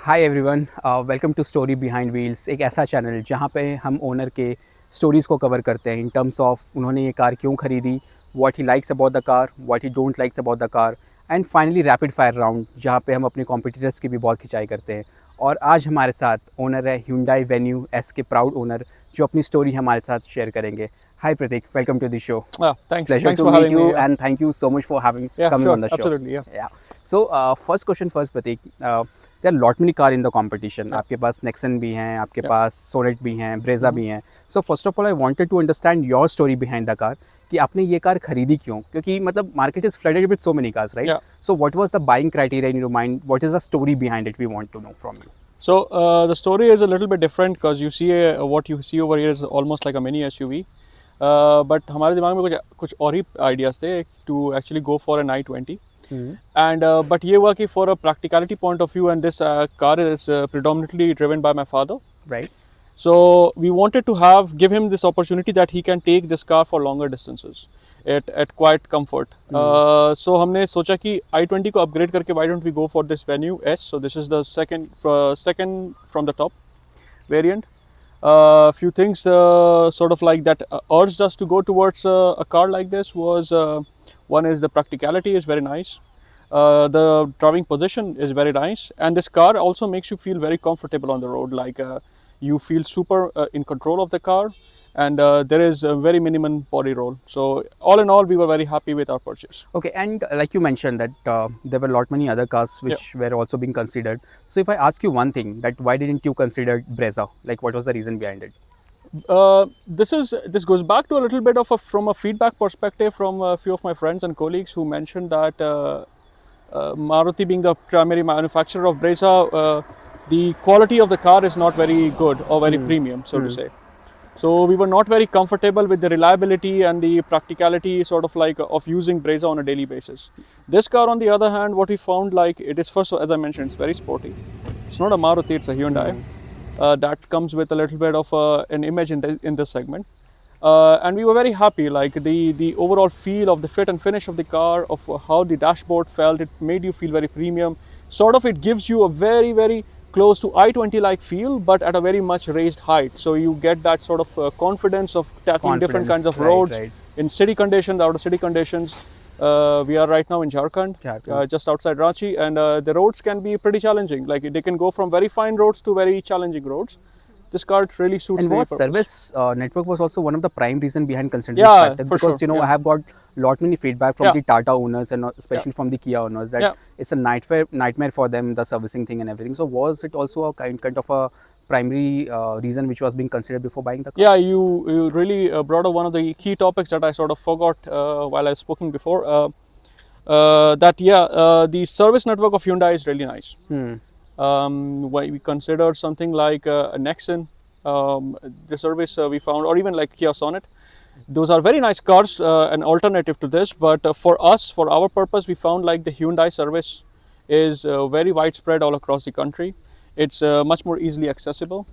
Hi everyone, welcome to Story Behind Wheels. एक ऐसा channel जहाँ पे हम ओनर के स्टोरीज़ को कवर करते हैं इन टर्म्स ऑफ उन्होंने ये कार क्यों ख़रीदी, what he likes about the car, what he don't likes about the car, and finally rapid fire round जहाँ पे हम अपने कॉम्पिटिटर्स की भी बहुत खिंचाई करते हैं। और आज हमारे साथ ओनर है Hyundai Venue एस के प्राउड ओनर, जो अपनी स्टोरी हमारे साथ शेयर करेंगे। Hi Pratik, welcome to the show. Thanks. Pleasure Thanks to for meet having you, me. Yeah. and thank you so much for having coming Sure. on the show. Absolutely. Yeah. Yeah. So first question first, Pratik. There are lot many car in the competition. Yeah. आपके पास Nexon भी हैं, आपके पास Soneet भी हैं, Brezza भी हैं. So first of all, I wanted to understand your story behind the car. कि आपने ये कार खरीदी क्यों? क्योंकि मतलब market is flooded with so many cars, right? Yeah. So what was the buying criteria in your mind? What is the story behind it? We want to know from you. So the story is a little bit different because you see what you see over here is almost like a mini SUV. But हमारे दिमाग में कुछ और ही ideas थे to actually go for an i20. And but ये हुआ कि for a practicality point of view, and this car is predominantly driven by my father. Right. So we wanted to give him this opportunity that he can take this car for longer distances at quite comfort. So हमने सोचा कि i20 को upgrade करके why don't we go for this Venue S. So this is the second from the top variant. Few things sort of like that urged us to go towards a car like this was one is the practicality is very nice. The driving position is very nice, and this car also makes you feel very comfortable on the road. Like you feel super in control of the car, and there is a very minimum body roll. So all in all, we were very happy with our purchase. Okay, and like you mentioned that there were a lot many other cars which were also being considered. So if I ask you one thing, that why didn't you consider Brezza? Like what was the reason behind it? This goes back to a little bit of from a feedback perspective from a few of my friends and colleagues who mentioned that Maruti being the primary manufacturer of Brezza, the quality of the car is not very good or very premium, so to say. So we were not very comfortable with the reliability and the practicality sort of like of using Brezza on a daily basis. This car on the other hand, what we found, like it is, first as I mentioned, it's very sporty. It's not a Maruti, it's a Hyundai. That comes with a little bit of an image in this segment. And we were very happy, like the overall feel of the fit and finish of the car, of how the dashboard felt, it made you feel very premium. Sort of it gives you a very, very close to i20 like feel, but at a very much raised height. So you get that sort of confidence of tackling different kinds of roads in city conditions, out of city conditions. We are right now in Jargon, just outside Ranchi, and the roads can be pretty challenging. Like they can go from very fine roads to very challenging roads. This car really suits and the was purpose. Service network was also one of the prime reason behind considering Yeah, this for because sure. I have got lot many feedback from the Tata owners and especially from the Kia owners that it's a nightmare for them, the servicing thing and everything. So was it also a kind of a primary reason which was being considered before buying the car? Yeah, you really brought up one of the key topics that I sort of forgot while I was speaking before. The service network of Hyundai is really nice. Why we consider something like a Nexon, the service we found, or even like Kia Soneet. Those are very nice cars, an alternative to this. But for us, for our purpose, we found like the Hyundai service is very widespread all across the country. It's much more easily accessible.